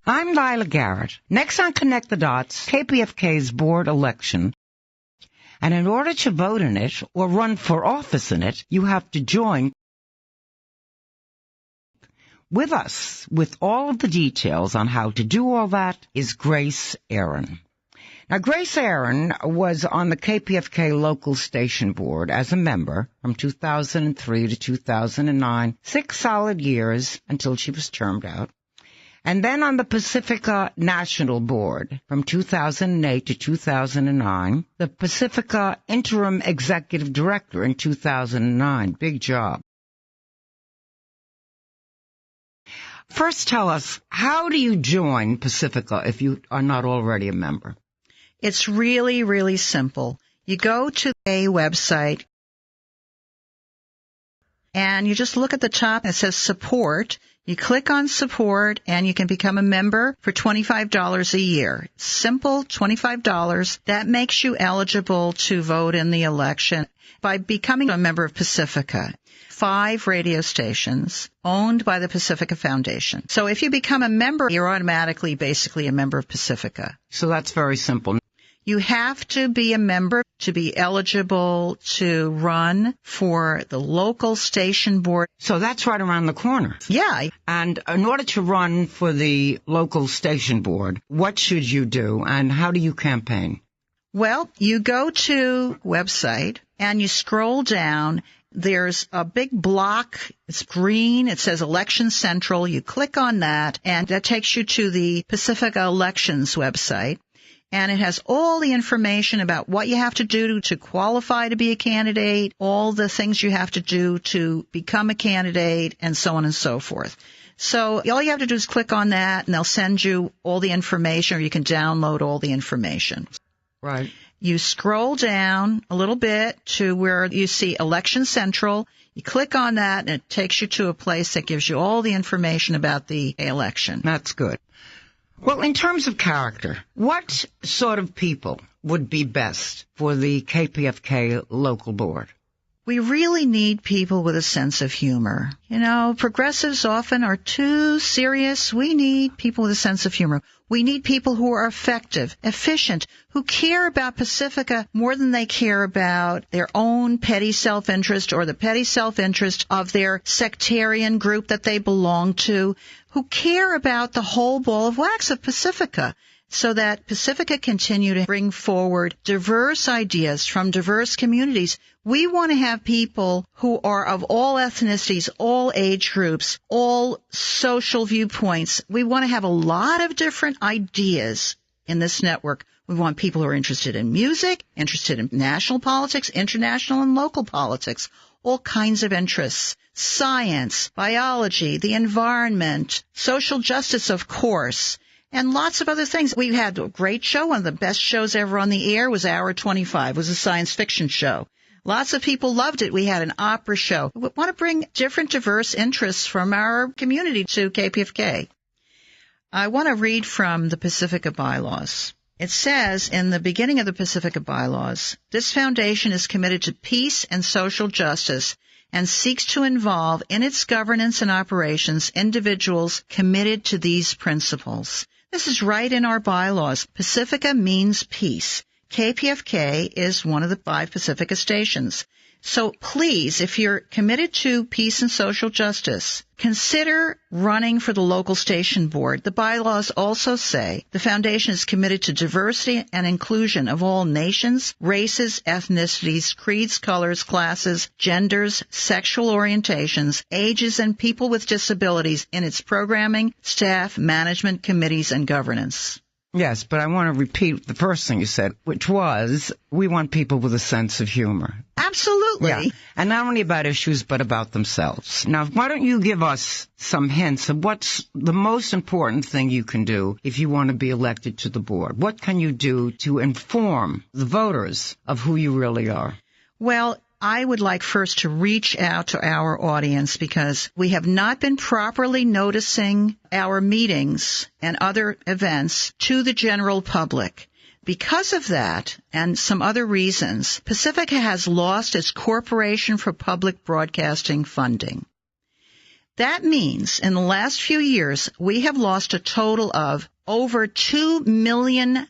I'm Lila Garrett. Next on Connect the Dots, KPFK's board election. And in order to vote in it or run for office in it, you have to join with us. With all of the details on how to do all that is Grace Aaron. Now, Grace Aaron was on the KPFK local station board as a member from 2003 to 2009, 6 solid years until she was termed out. And then on the Pacifica National Board from 2008 to 2009, the Pacifica Interim Executive Director in 2009. Big job. First, tell us, how do you join Pacifica if you are not already a member? It's really, really simple. You go to a website and you just look at the top. It says support. You click on support and you can become a member for $25 a year. Simple, $25. That makes you eligible to vote in the election by becoming a member of Pacifica. 5 radio stations owned by the Pacifica Foundation. So if you become a member, you're automatically basically a member of Pacifica. So that's very simple. You have to be a member to be eligible to run for the local station board. So that's right around the corner. Yeah. And in order to run for the local station board, what should you do and how do you campaign? Well, you go to website and you scroll down. There's a big block. It's green. It says Election Central. You click on that and that takes you to the Pacifica Elections website. And it has all the information about what you have to do to qualify to be a candidate, all the things you have to do to become a candidate, and so on and so forth. So all you have to do is click on that, and they'll send you all the information, or you can download all the information. Right. You scroll down a little bit to where you see Election Central. You click on that, and it takes you to a place that gives you all the information about the election. That's good. Well, in terms of character, what sort of people would be best for the KPFK local board? We really need people with a sense of humor. You know, progressives often are too serious. We need people with a sense of humor. We need people who are effective, efficient, who care about Pacifica more than they care about their own petty self-interest or the petty self-interest of their sectarian group that they belong to, who care about the whole ball of wax of Pacifica, so that Pacifica continue to bring forward diverse ideas from diverse communities. We want to have people who are of all ethnicities, all age groups, all social viewpoints. We want to have a lot of different ideas in this network. We want people who are interested in music, interested in national politics, international and local politics, all kinds of interests, science, biology, the environment, social justice, of course, and lots of other things. We had a great show. One of the best shows ever on the air was Hour 25. It was a science fiction show. Lots of people loved it. We had an opera show. We want to bring different, diverse interests from our community to KPFK. I want to read from the Pacifica bylaws. It says in the beginning of the Pacifica bylaws, this foundation is committed to peace and social justice and seeks to involve in its governance and operations individuals committed to these principles. This is right in our bylaws. Pacifica means peace. KPFK is one of the 5 Pacifica stations. So please, if you're committed to peace and social justice, consider running for the local station board. The bylaws also say the foundation is committed to diversity and inclusion of all nations, races, ethnicities, creeds, colors, classes, genders, sexual orientations, ages, and people with disabilities in its programming, staff, management, committees, and governance. Yes, but I want to repeat the first thing you said, which was we want people with a sense of humor. Absolutely. Yeah. And not only about issues, but about themselves. Now, why don't you give us some hints of what's the most important thing you can do if you want to be elected to the board? What can you do to inform the voters of who you really are? Well, I would like first to reach out to our audience because we have not been properly noticing our meetings and other events to the general public. Because of that and some other reasons, Pacifica has lost its Corporation for Public Broadcasting funding. That means in the last few years, we have lost a total of over $2 million in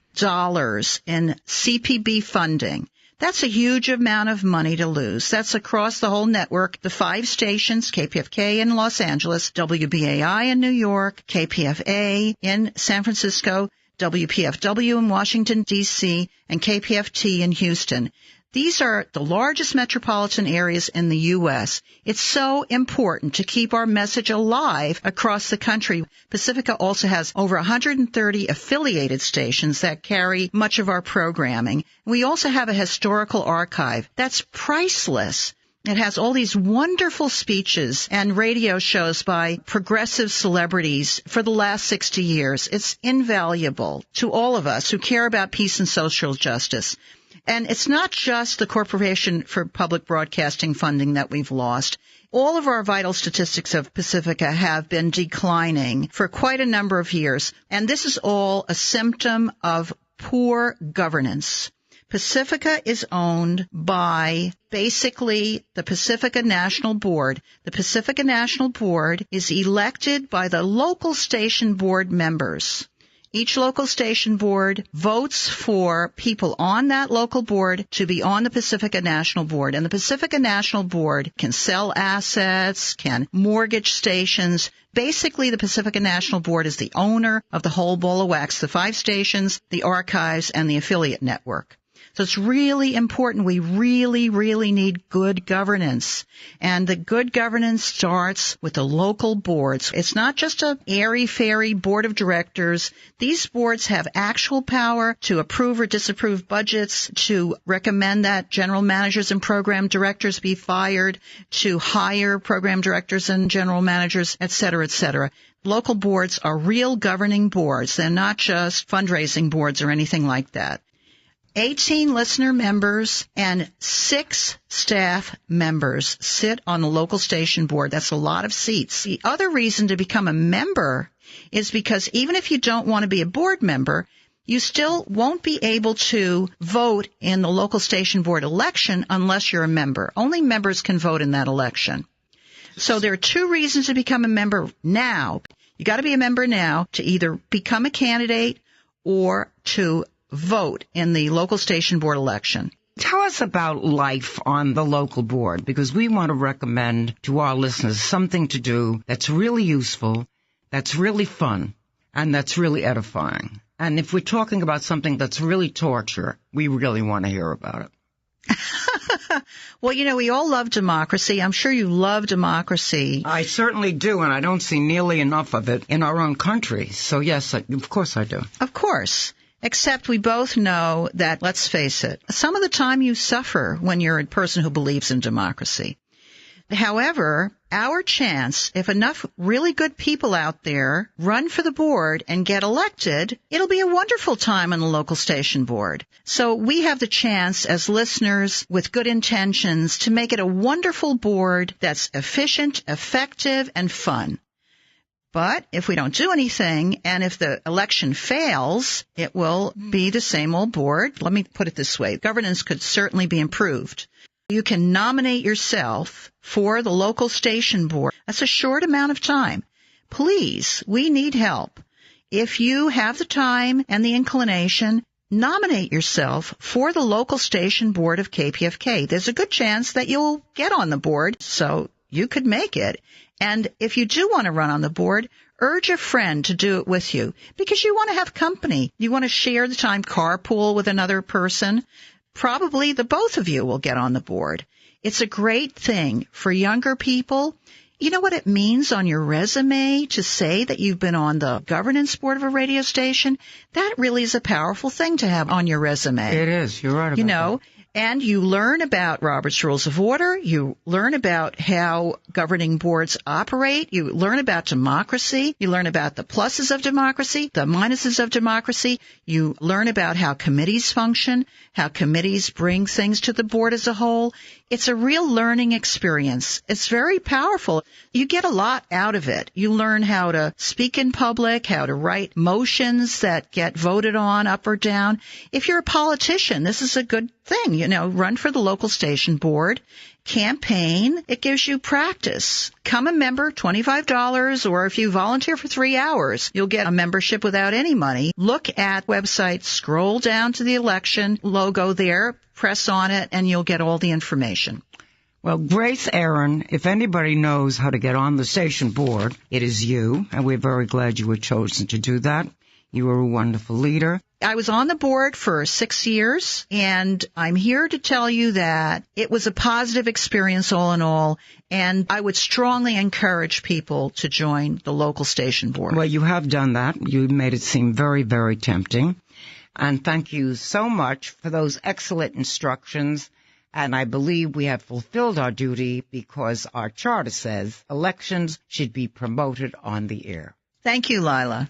CPB funding. That's a huge amount of money to lose. That's across the whole network, the 5 stations, KPFK in Los Angeles, WBAI in New York, KPFA in San Francisco, WPFW in Washington, D.C., and KPFT in Houston. These are the largest metropolitan areas in the U.S. It's so important to keep our message alive across the country. Pacifica also has over 130 affiliated stations that carry much of our programming. We also have a historical archive that's priceless. It has all these wonderful speeches and radio shows by progressive celebrities for the last 60 years. It's invaluable to all of us who care about peace and social justice. And it's not just the Corporation for Public Broadcasting funding that we've lost. All of our vital statistics of Pacifica have been declining for quite a number of years. And this is all a symptom of poor governance. Pacifica is owned by basically the Pacifica National Board. The Pacifica National Board is elected by the local station board members. Each local station board votes for people on that local board to be on the Pacifica National Board. And the Pacifica National Board can sell assets, can mortgage stations. Basically, the Pacifica National Board is the owner of the whole ball of wax, the 5 stations, the archives, and the affiliate network. So it's really important. We really, really need good governance. And the good governance starts with the local boards. It's not just a airy-fairy board of directors. These boards have actual power to approve or disapprove budgets, to recommend that general managers and program directors be fired, to hire program directors and general managers, et cetera, et cetera. Local boards are real governing boards. They're not just fundraising boards or anything like that. 18 listener members and 6 staff members sit on the local station board. That's a lot of seats. The other reason to become a member is because even if you don't want to be a board member, you still won't be able to vote in the local station board election unless you're a member. Only members can vote in that election. So there are 2 reasons to become a member now. You got to be a member now to either become a candidate or to vote in the local station board election. Tell us about life on the local board, because we want to recommend to our listeners something to do that's really useful, that's really fun, and that's really edifying. And if we're talking about something that's really torture, we really want to hear about it. Well, we all love democracy. I'm sure you love democracy. I certainly do, and I don't see nearly enough of it in our own country. So, yes, of course I do. Of course. Except we both know that, let's face it, some of the time you suffer when you're a person who believes in democracy. However, our chance, if enough really good people out there run for the board and get elected, it'll be a wonderful time on the local station board. So we have the chance as listeners with good intentions to make it a wonderful board that's efficient, effective, and fun. But if we don't do anything, and if the election fails, it will be the same old board. Let me put it this way. Governance could certainly be improved. You can nominate yourself for the local station board. That's a short amount of time. Please, we need help. If you have the time and the inclination, nominate yourself for the local station board of KPFK. There's a good chance that you'll get on the board, so you could make it. And if you do want to run on the board, urge a friend to do it with you because you want to have company. You want to share the time, carpool with another person. Probably the both of you will get on the board. It's a great thing for younger people. You know what it means on your resume to say that you've been on the governance board of a radio station? That really is a powerful thing to have on your resume. It is. You're right about that. And you learn about Robert's Rules of Order. You learn about how governing boards operate. You learn about democracy. You learn about the pluses of democracy, the minuses of democracy. You learn about how committees function, how committees bring things to the board as a whole. It's a real learning experience. It's very powerful. You get a lot out of it. You learn how to speak in public, how to write motions that get voted on up or down. If you're a politician, this is a good thing. You know, run for the local station board, campaign. It gives you practice. Come a member, $25, or if you volunteer for 3 hours, you'll get a membership without any money. Look at website, scroll down to the election logo there, press on it, and you'll get all the information. Well, Grace Aaron, if anybody knows how to get on the station board, it is you, and we're very glad you were chosen to do that. You are a wonderful leader. I was on the board for 6 years, and I'm here to tell you that it was a positive experience all in all, and I would strongly encourage people to join the local station board. Well, you have done that. You made it seem very, very tempting. And thank you so much for those excellent instructions. And I believe we have fulfilled our duty because our charter says elections should be promoted on the air. Thank you, Lila.